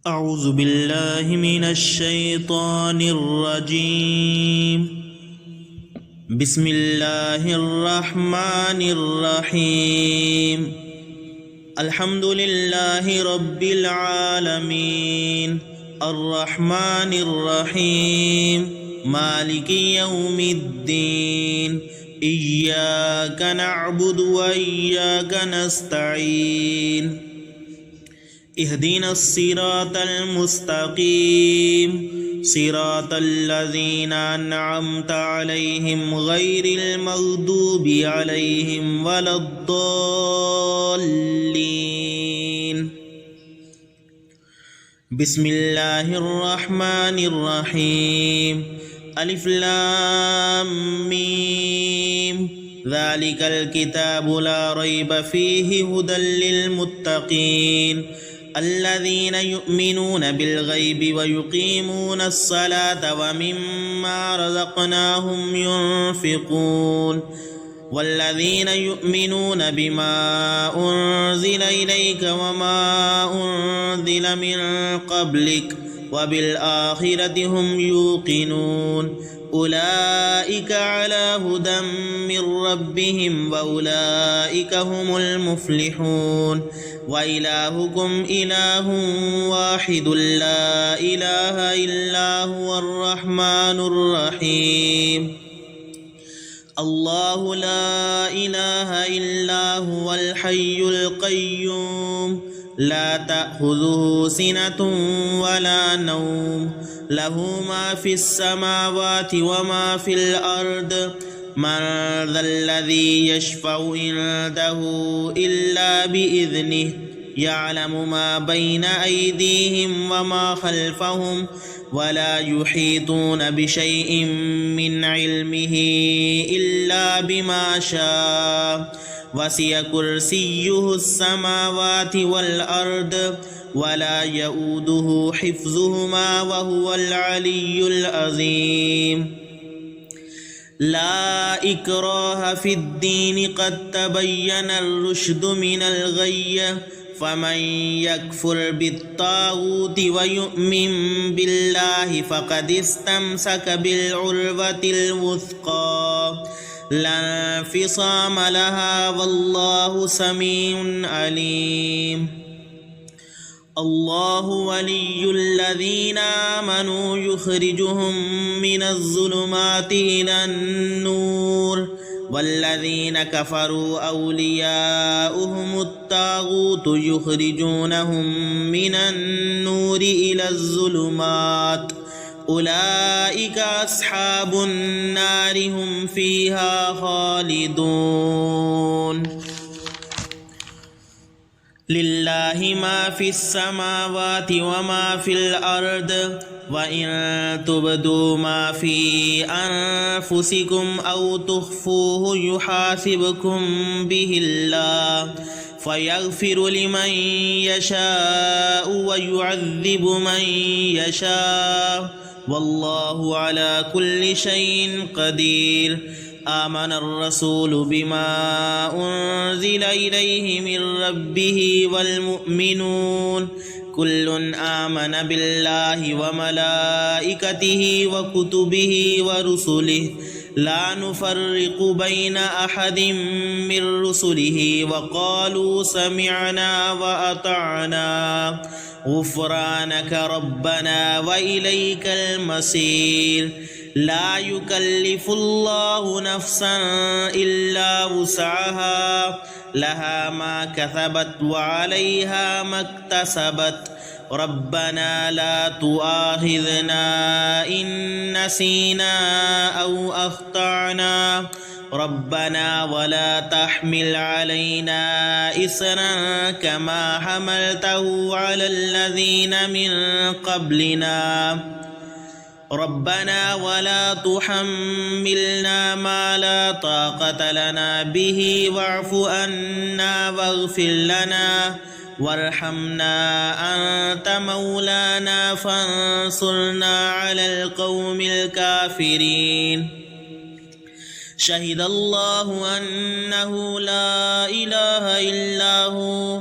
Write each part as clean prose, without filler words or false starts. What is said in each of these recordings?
أعوذ بالله من الشيطان الرجيم بسم الله الرحمن الرحيم الحمد لله رب العالمين الرحمن الرحيم مالك يوم الدين إياك نعبد وإياك نستعين اهدنا الصراط المستقيم صراط الذين أنعمت عليهم غير المغضوب عليهم ولا الضالين بسم الله الرحمن الرحيم ألف لام ميم ذلك الكتاب لا ريب فيه هدى للمتقين الذين يؤمنون بالغيب ويقيمون الصلاة ومما رزقناهم ينفقون والذين يؤمنون بما أنزل إليك وما أنزل من قبلك وبالآخرة هم يوقنون أولئك على هدى من ربهم وأولئك هم المفلحون وإلهكم إله واحد لا إله إلا هو الرحمن الرحيم الله لا إله إلا هو الحي القيوم لا تأخذه سنة ولا نوم له ما في السماوات وما في الأرض من ذا الذي يشفع عنده إلا بإذنه يعلم ما بين أيديهم وما خلفهم ولا يحيطون بشيء من علمه إلا بما شاء وسع كرسيه السماوات والأرض ولا يؤوده حفظهما وهو العلي العظيم لا إكراه في الدين قد تبين الرشد من الغي فمن يكفر بالطاغوت ويؤمن بالله فقد استمسك بالعروة الوثقى لا انفصام لها والله سميع عليم الله ولي الذين آمنوا يخرجهم من الظلمات إلى النور والذين كفروا أولياؤهم الطاغوت يخرجونهم من النور إلى الظلمات أولئك أصحاب النار هم فيها خالدون لله ما في السماوات وما في الأرض وإن تبدوا ما في أنفسكم أو تخفوه يحاسبكم به الله فيغفر لمن يشاء ويعذب من يشاء والله على كل شيء قدير آمن الرسول بما أنزل إليه من ربه والمؤمنون كل آمن بالله وملائكته وكتبه ورسله لا نفرق بين أحد من رسله وقالوا سمعنا وأطعنا غفرانك ربنا وإليك المصير لا يكلف الله نفسا إلا وسعها لها ما كسبت وعليها ما اكتسبت ربنا لا تؤاخذنا إن نسينا أو أخطأنا ربنا ولا تحمل علينا إصرا كما حملته على الذين من قبلنا ربنا ولا تحملنا ما لا طاقة لنا به واعف عنا واغفر لنا وارحمنا أنت مولانا فانصرنا على القوم الكافرين شهد الله أنه لا إله إلا هو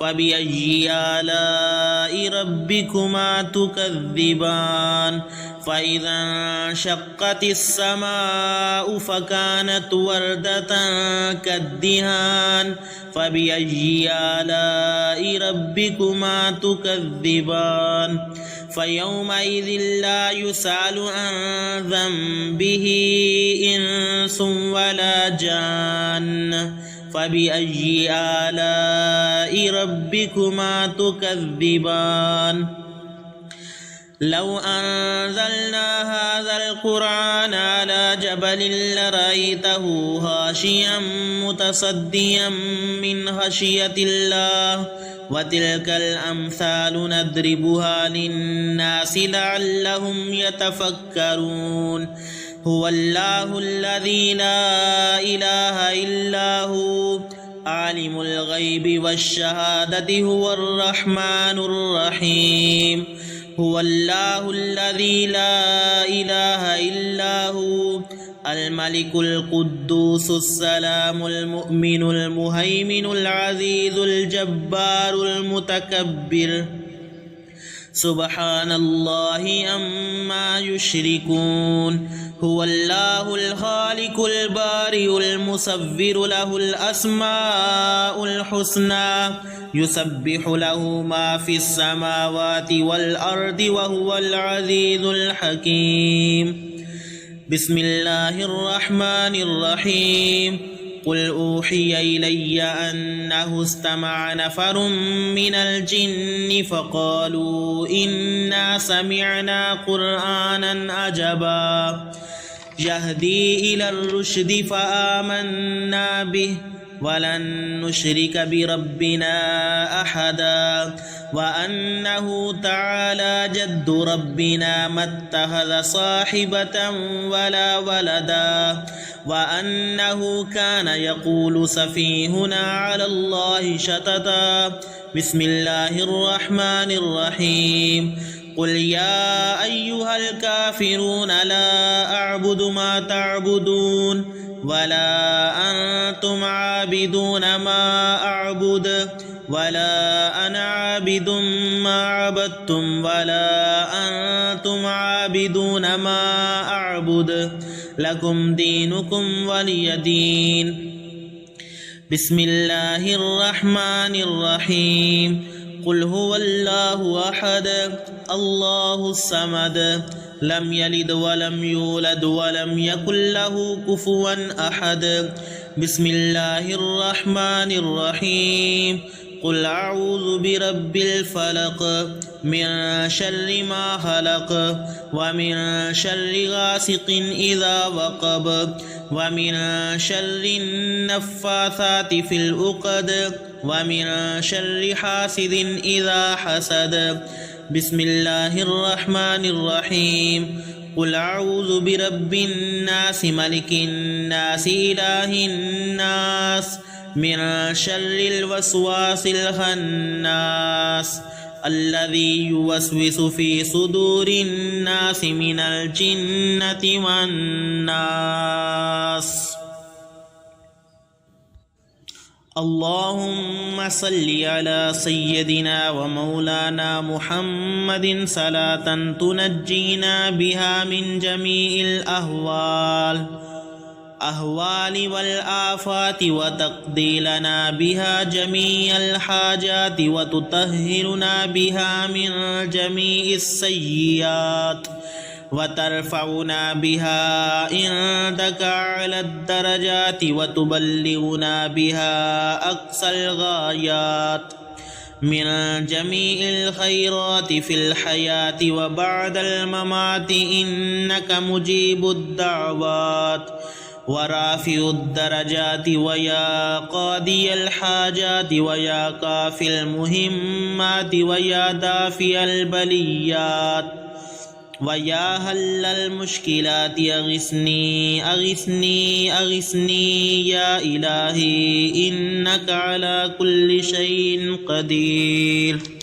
فبأي آلاء ربكما تكذبان فإذا انشقت السماء فكانت وردة كالدهان فبأي آلاء ربكما تكذبان فيومئذ لا يسأل عن ذنبه إنس ولا جان فبأي آلاء ربكما تكذبان لو أنزلنا هذا القرآن على جبل لرأيته خاشعا متصديا من خشية الله وتلك الأمثال نضربها للناس لعلهم يتفكرون هو الله الذي لا إله إلا هو عالم الغيب والشهادة هو الرحمن الرحيم هو الله الذي لا إله إلا هو الملك القدوس السلام المؤمن المهيمن العزيز الجبار المتكبر سبحان الله عما يشركون هو الله الخالق البارئ المصور له الأسماء الحسنى يسبح له ما في السماوات والأرض وهو العزيز الحكيم بسم الله الرحمن الرحيم قل أوحي إلي أنه استمع نفر من الجن فقالوا إنا سمعنا قرآنا عجبا يهدي إلى الرشد فآمنا به ولن نشرك بربنا أحدا وأنه تعالى جد ربنا ما اتخذ صاحبة ولا ولدا وأنه كان يقول سفيهنا على الله شططا بسم الله الرحمن الرحيم قل يا أيها الكافرون لا أعبد ما تعبدون ولا أنتم عابدون ما أعبد ولا أنا عابد ما عبدتم ولا أنتم عابدون ما أعبد لكم دينكم ولي دين بسم الله الرحمن الرحيم قل هو الله أحد الله الصمد لم يلد ولم يولد ولم يكن له كفوا أحد بسم الله الرحمن الرحيم قل أعوذ برب الفلق من شر ما خلق ومن شر غاسق إذا وقب ومن شر النفاثات في العقد ومن شر حاسد إذا حسد بسم الله الرحمن الرحيم قل أعوذ برب الناس ملك الناس إله الناس من شر الوسواس الخناس الذي يوسوس في صدور الناس من الجنة والناس اللهم صل على سيدنا ومولانا محمد صلاة تنجينا بها من جميع الأهوال والآفات وتقضي لنا بها جميع الحاجات وتطهرنا بها من جميع السيئات وترفعنا بها عندك أعلى الدرجات وتبلغنا بها أقصى الغايات من جميع الخيرات في الحياة وبعد الممات إنك مجيب الدعوات ورافع الدرجات ويا قاضي الحاجات ويا كافي المهمات ويا دافع البليات ويا هل المشكلات أغثني أغثني أغثني يا إلهي إنك على كل شيء قدير